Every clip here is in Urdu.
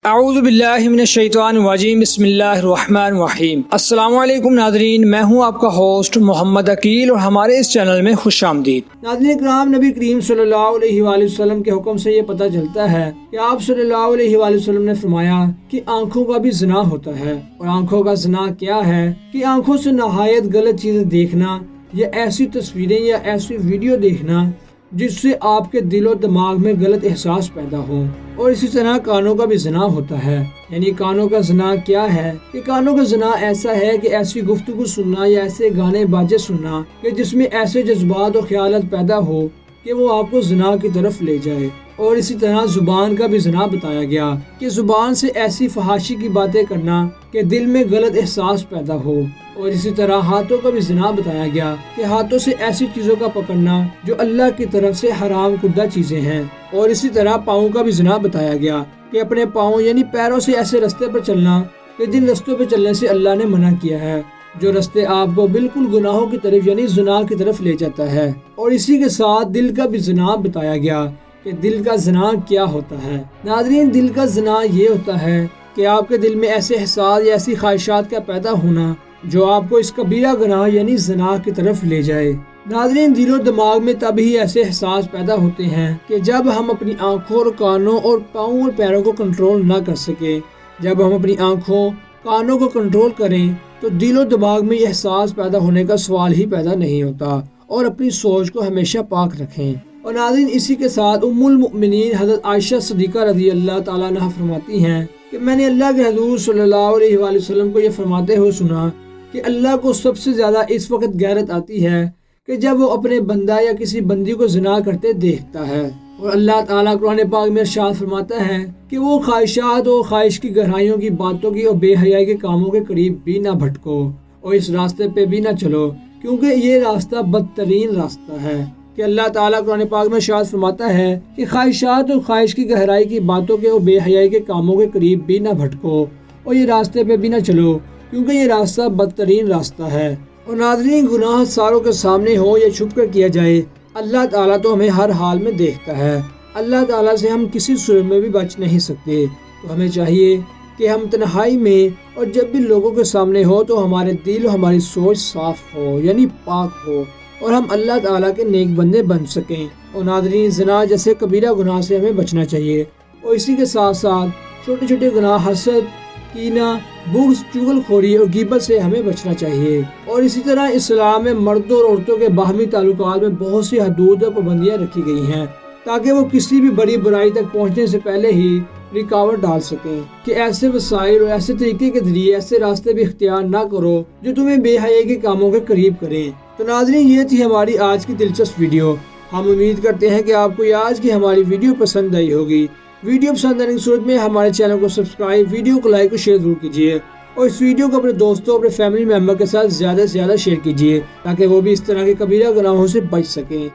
اعوذ باللہ من الشیطان الرجیم، بسم اللہ الرحمن الرحیم۔ السلام علیکم ناظرین، میں ہوں آپ کا ہوسٹ محمد عقیل اور ہمارے اس چینل میں خوش آمدید۔ ناظرین کرام، نبی کریم صلی اللہ علیہ وآلہ وسلم کے حکم سے یہ پتہ چلتا ہے کہ آپ صلی اللہ علیہ وآلہ وسلم نے فرمایا کہ آنکھوں کا بھی زنا ہوتا ہے۔ اور آنکھوں کا زنا کیا ہے کہ آنکھوں سے نہایت غلط چیزیں دیکھنا یا ایسی تصویریں یا ایسی ویڈیو دیکھنا جس سے آپ کے دل و دماغ میں غلط احساس پیدا ہو۔ اور اسی طرح کانوں کا بھی زنا ہوتا ہے۔ یعنی کانوں کا زنا کیا ہے کہ کانوں کا زنا ایسا ہے کہ ایسی گفتگو سننا یا ایسے گانے باجے سننا کہ جس میں ایسے جذبات و خیالات پیدا ہو کہ وہ آپ کو زنا کی طرف لے جائے۔ اور اسی طرح زبان کا بھی زنا بتایا گیا کہ زبان سے ایسی فحاشی کی باتیں کرنا کہ دل میں غلط احساس پیدا ہو۔ اور اسی طرح ہاتھوں کا بھی زنا بتایا گیا کہ ہاتھوں سے ایسی چیزوں کا پکڑنا جو اللہ کی طرف سے حرام کردہ چیزیں ہیں۔ اور اسی طرح پاؤں کا بھی زنا بتایا گیا کہ اپنے پاؤں یعنی پیروں سے ایسے رستے پر چلنا کہ جن رستوں پہ چلنے سے اللہ نے منع کیا ہے، جو رستے آپ کو بالکل گناہوں کی طرف یعنی زنا کی طرف لے جاتا ہے۔ اور اسی کے ساتھ دل کا بھی زنا بتایا گیا کہ دل کا زنا کیا ہوتا ہے۔ ناظرین، دل کا زنا یہ ہوتا ہے کہ آپ کے دل میں ایسے احساس یا ایسی خواہشات کا پیدا ہونا جو آپ کو اس کبیرہ گناہ یعنی زنا کی طرف لے جائے۔ ناظرین، دل و دماغ میں تب ہی ایسے احساس پیدا ہوتے ہیں کہ جب ہم اپنی آنکھوں اور کانوں اور پاؤں اور پیروں کو کنٹرول نہ کر سکیں۔ جب ہم اپنی آنکھوں کانوں کو کنٹرول کریں تو دل و دماغ میں یہ احساس پیدا ہونے کا سوال ہی پیدا نہیں ہوتا۔ اور اپنی سوچ کو ہمیشہ پاک رکھیں۔ اور ناظرین، اسی کے ساتھ ام المؤمنین حضرت عائشہ صدیقہ رضی اللہ تعالیٰ عنہ فرماتی ہیں کہ میں نے اللہ کے حضور صلی اللہ علیہ وآلہ وسلم کو یہ فرماتے ہوئے سنا کہ اللہ کو سب سے زیادہ اس وقت غیرت آتی ہے کہ جب وہ اپنے بندہ یا کسی بندی کو زنا کرتے دیکھتا ہے۔ اور اللہ تعالیٰ قرآن پاک میں ارشاد فرماتا ہے کہ وہ خواہشات اور خواہش کی گہرائیوں کی باتوں کی اور بے حیائی کے کاموں کے قریب بھی نہ بھٹکو اور اس راستے پہ بھی نہ چلو، کیونکہ یہ راستہ بدترین راستہ ہے۔ کہ اللہ تعالیٰ قرآن پاک میں ارشاد فرماتا ہے کہ خواہشات اور خواہش کی گہرائی کی باتوں کے اور بے حیائی کے کاموں کے قریب بھی نہ بھٹکو اور یہ راستے پہ بھی نہ چلو، کیونکہ یہ راستہ بدترین راستہ ہے۔ اور ناظرین، گناہ ساروں کے سامنے ہو یا چھپ کر کیا جائے، اللہ تعالیٰ تو ہمیں ہر حال میں دیکھتا ہے۔ اللہ تعالیٰ سے ہم کسی صورت میں بھی بچ نہیں سکتے۔ تو ہمیں چاہیے کہ ہم تنہائی میں اور جب بھی لوگوں کے سامنے ہو تو ہمارے دل و ہماری سوچ صاف ہو یعنی پاک ہو اور ہم اللہ تعالیٰ کے نیک بندے بن سکیں۔ اور ناظرین، زنا جیسے کبیرہ گناہ سے ہمیں بچنا چاہیے۔ اور اسی کے ساتھ ساتھ چھوٹے چھوٹے گناہ حسد، کینہ، بغض، چغل خوری اور غیبت سے ہمیں بچنا چاہیے۔ اور اسی طرح اسلام میں مردوں اور عورتوں کے باہمی تعلقات میں بہت سی حدود اور پابندیاں رکھی گئی ہیں تاکہ وہ کسی بھی بڑی برائی تک پہنچنے سے پہلے ہی رکاوٹ ڈال سکیں کہ ایسے وسائل اور ایسے طریقے کے ذریعے ایسے راستے بھی اختیار نہ کرو جو تمہیں بے حیائی کے کاموں کے قریب کریں۔ تو ناظرین، یہ تھی ہماری آج کی دلچسپ ویڈیو۔ ہم امید کرتے ہیں کہ آپ کو یہ آج کی ہماری ویڈیو پسند آئی ہوگی۔ ویڈیو پسند آنے کی صورت میں ہمارے چینل کو سبسکرائب، ویڈیو کو لائک اور شیئر ضرور کیجیے اور اس ویڈیو کو اپنے دوستوں، اپنے فیملی ممبر کے ساتھ زیادہ سے زیادہ شیئر کیجیے تاکہ وہ بھی اس طرح کے کبیرہ گناہوں سے بچ سکیں۔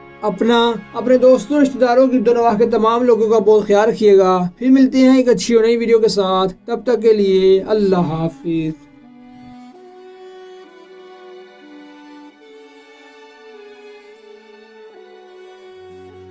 اپنے دوستوں، رشتہ داروں، گرد و نواح کے تمام لوگوں کا بہت خیال رکھیے گا۔ پھر ملتے ہیں ایک اچھی اور نئی ویڈیو کے ساتھ، تب تک کے لیے اللہ حافظ۔